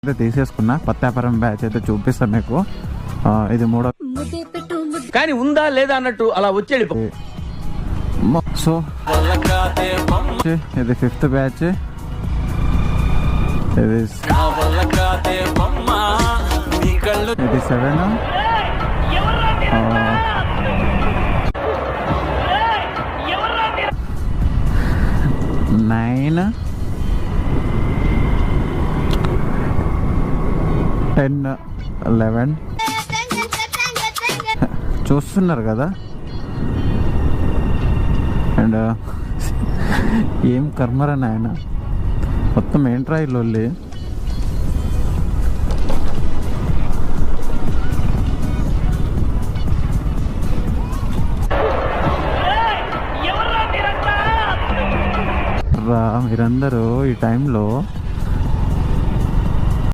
అయితే తీసేసుకున్నా. కొత్త వ్యాపారం బ్యాచ్ అయితే చూపిస్తాను మీకు. ఇది 3వ కానీ ఉందా లేదా అన్నట్టు అలా వచ్చేది. సో ఇది 5th బ్యాచ్. ఇది 7, 9, 10, 11 చూస్తున్నారు కదా. అండ్ ఏం కర్మరా నాయన, మొత్తం ఏంట్రా ఈ లొల్లి. మీరందరూ ఈ టైంలో